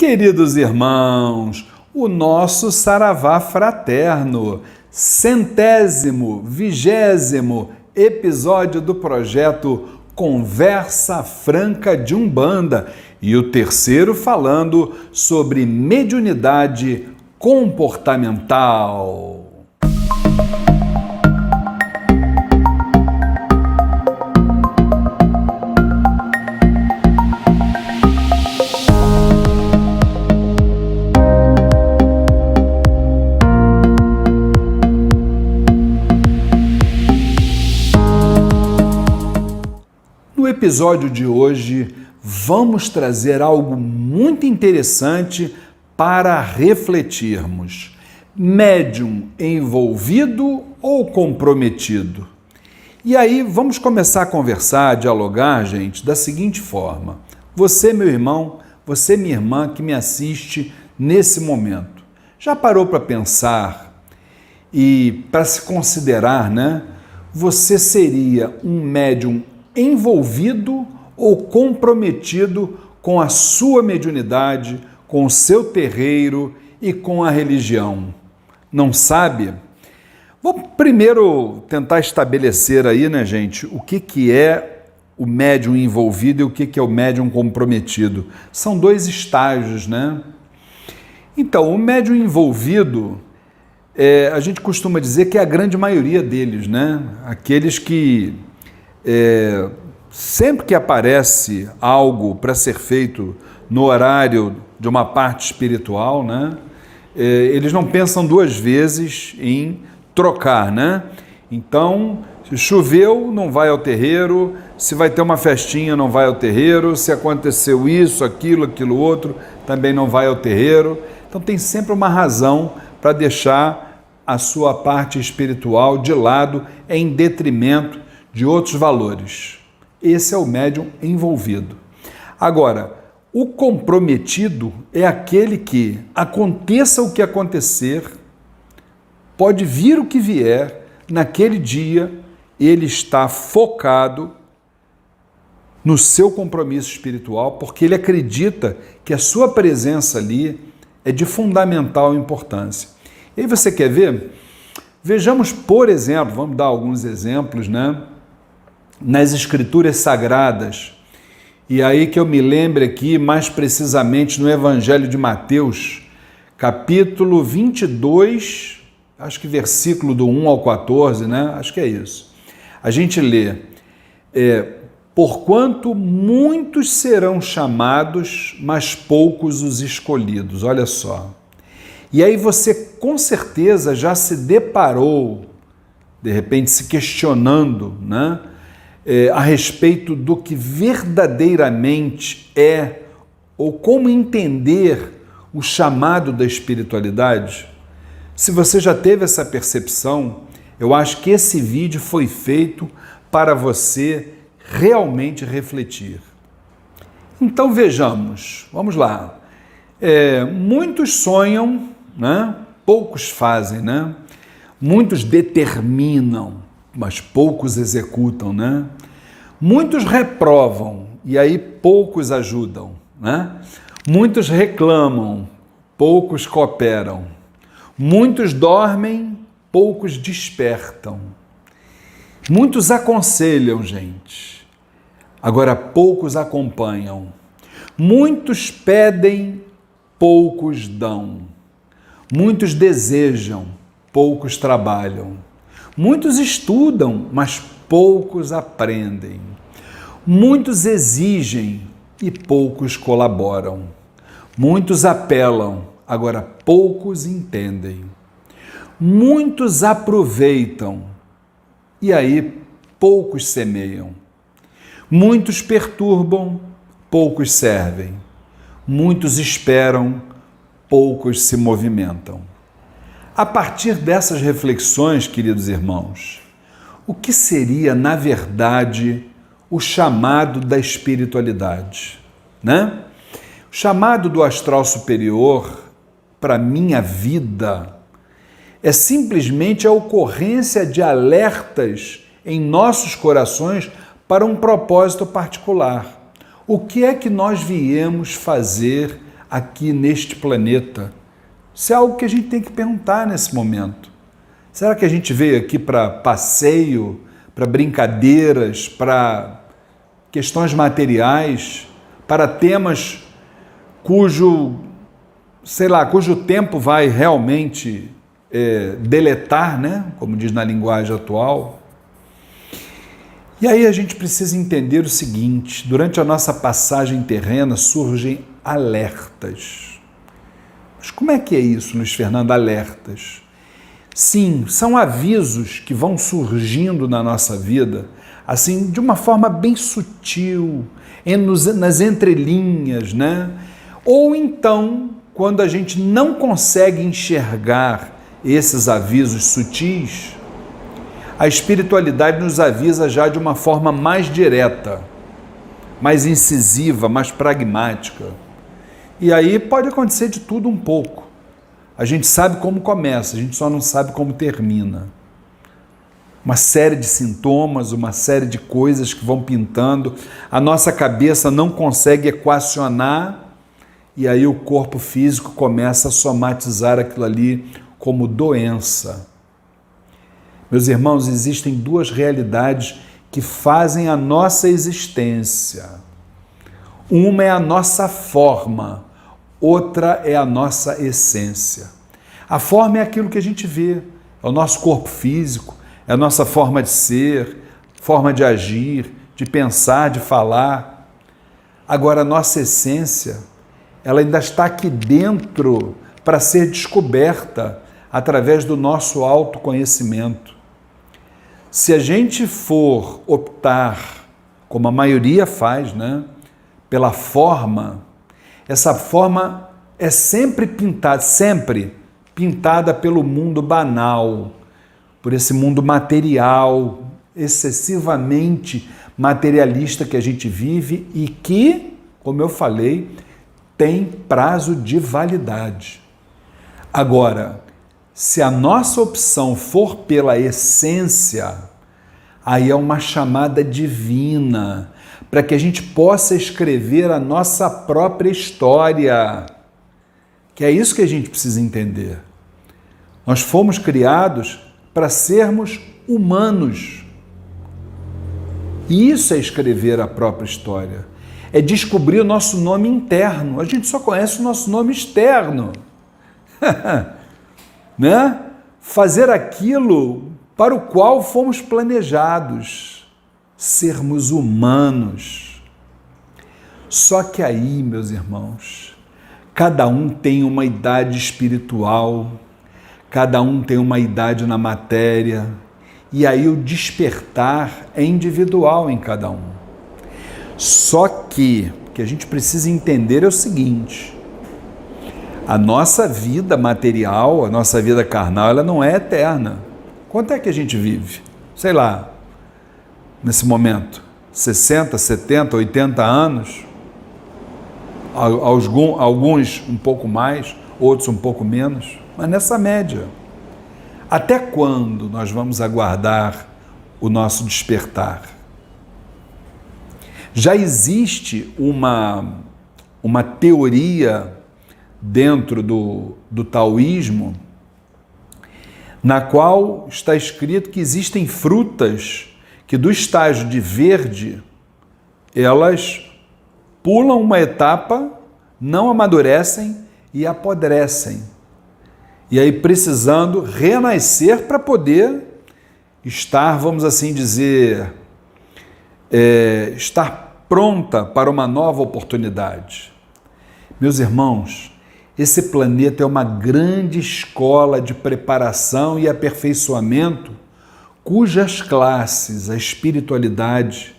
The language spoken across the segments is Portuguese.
Queridos irmãos, o nosso saravá fraterno, 120º episódio do projeto Conversa Franca de Umbanda e o terceiro falando sobre mediunidade comportamental. No episódio de hoje, vamos trazer algo muito interessante para refletirmos. Médium envolvido ou comprometido? E aí, vamos começar a conversar, a dialogar, gente, da seguinte forma. Você, meu irmão, você, minha irmã, que me assiste nesse momento, já parou para pensar e para se considerar, né? Você seria um médium envolvido ou comprometido com a sua mediunidade, com o seu terreiro e com a religião? Não sabe? Vamos primeiro tentar estabelecer aí, né, gente, o que é o médium envolvido e o que é o médium comprometido. São dois estágios, né? Então, o médium envolvido, a gente costuma dizer que é a grande maioria deles, né? Aqueles que sempre que aparece algo para ser feito no horário de uma parte espiritual, né, eles não pensam duas vezes em trocar, né? Então, se choveu, não vai ao terreiro, se vai ter uma festinha, não vai ao terreiro, se aconteceu isso, aquilo outro, também não vai ao terreiro. Então, tem sempre uma razão para deixar a sua parte espiritual de lado em detrimento de outros valores. Esse é o médium envolvido. Agora, o comprometido é aquele que, aconteça o que acontecer, pode vir o que vier, naquele dia ele está focado no seu compromisso espiritual, porque ele acredita que a sua presença ali é de fundamental importância. E aí você quer ver? Vejamos, por exemplo, vamos dar alguns exemplos, né? Nas escrituras sagradas, e aí que eu me lembre aqui mais precisamente no Evangelho de Mateus, capítulo 22, acho que versículo do 1 ao 14, né? Acho que é isso. A gente lê, porquanto muitos serão chamados, mas poucos os escolhidos, olha só. E aí você com certeza já se deparou, de repente se questionando, né? A respeito do que verdadeiramente é, ou como entender o chamado da espiritualidade. Se você já teve essa percepção, eu acho que esse vídeo foi feito para você realmente refletir. Então vejamos, vamos lá. Muitos sonham, né? Poucos fazem, né? Muitos determinam, mas poucos executam, né? Muitos reprovam, e aí poucos ajudam, né? Muitos reclamam, poucos cooperam. Muitos dormem, poucos despertam. Muitos aconselham, gente. Agora poucos acompanham. Muitos pedem, poucos dão. Muitos desejam, poucos trabalham. Muitos estudam, mas poucos aprendem. Muitos exigem e poucos colaboram. Muitos apelam, agora poucos entendem. Muitos aproveitam e aí poucos semeiam. Muitos perturbam, poucos servem. Muitos esperam, poucos se movimentam. A partir dessas reflexões, queridos irmãos, o que seria, na verdade, o chamado da espiritualidade, né? O chamado do astral superior para a minha vida é simplesmente a ocorrência de alertas em nossos corações para um propósito particular. O que é que nós viemos fazer aqui neste planeta? Isso é algo que a gente tem que perguntar nesse momento. Será que a gente veio aqui para passeio, para brincadeiras, para questões materiais, para temas cujo tempo vai realmente deletar, né? Como diz na linguagem atual? E aí a gente precisa entender o seguinte: durante a nossa passagem terrena surgem alertas. Mas como é que é isso, Luiz Fernando, alertas? Sim, são avisos que vão surgindo na nossa vida, assim, de uma forma bem sutil, nas entrelinhas, né? Ou então, quando a gente não consegue enxergar esses avisos sutis, a espiritualidade nos avisa já de uma forma mais direta, mais incisiva, mais pragmática. E aí pode acontecer de tudo um pouco. A gente sabe como começa, a gente só não sabe como termina. Uma série de sintomas, uma série de coisas que vão pintando, a nossa cabeça não consegue equacionar, e aí o corpo físico começa a somatizar aquilo ali como doença. Meus irmãos, existem duas realidades que fazem a nossa existência. Uma é a nossa forma, outra é a nossa essência. A forma é aquilo que a gente vê, é o nosso corpo físico, é a nossa forma de ser, forma de agir, de pensar, de falar. Agora, a nossa essência, ela ainda está aqui dentro para ser descoberta através do nosso autoconhecimento. Se a gente for optar, como a maioria faz, né, pela forma, essa forma é sempre pintada pelo mundo banal, por esse mundo material, excessivamente materialista que a gente vive e que, como eu falei, tem prazo de validade. Agora, se a nossa opção for pela essência, aí é uma chamada divina, para que a gente possa escrever a nossa própria história, que é isso que a gente precisa entender. Nós fomos criados para sermos humanos. Isso é escrever a própria história. É descobrir o nosso nome interno. A gente só conhece o nosso nome externo. Né? Fazer aquilo para o qual fomos planejados. Sermos humanos. Só que aí, meus irmãos, cada um tem uma idade espiritual, cada um tem uma idade na matéria, e aí o despertar é individual em cada um. Só que o que a gente precisa entender é o seguinte: a nossa vida material, a nossa vida carnal, ela não é eterna. Quanto é que a gente vive? Sei lá, nesse momento, 60, 70, 80 anos? Alguns um pouco mais, outros um pouco menos, mas nessa média. Até quando nós vamos aguardar o nosso despertar? Já existe uma teoria dentro do taoísmo, na qual está escrito que existem frutas que do estágio de verde, elas pulam uma etapa, não amadurecem e apodrecem. E aí precisando renascer para poder estar, vamos assim dizer, estar pronta para uma nova oportunidade. Meus irmãos, esse planeta é uma grande escola de preparação e aperfeiçoamento, cujas classes, a espiritualidade,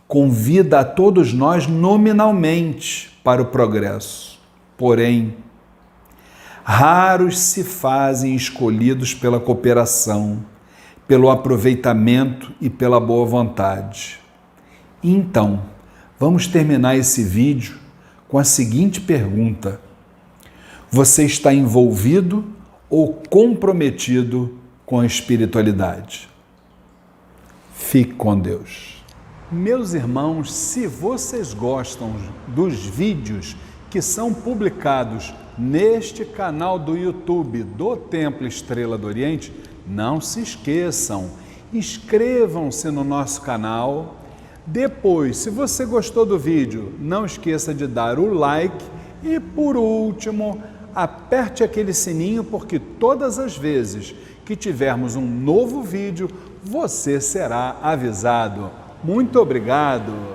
convida a todos nós nominalmente para o progresso. Porém, raros se fazem escolhidos pela cooperação, pelo aproveitamento e pela boa vontade. Então, vamos terminar esse vídeo com a seguinte pergunta: você está envolvido ou comprometido com a espiritualidade? Fique com Deus. Meus irmãos, se vocês gostam dos vídeos que são publicados neste canal do YouTube do Templo Estrela do Oriente, não se esqueçam, inscrevam-se no nosso canal. Depois, se você gostou do vídeo, não esqueça de dar o like e, por último, aperte aquele sininho, porque todas as vezes que tivermos um novo vídeo, você será avisado. Muito obrigado!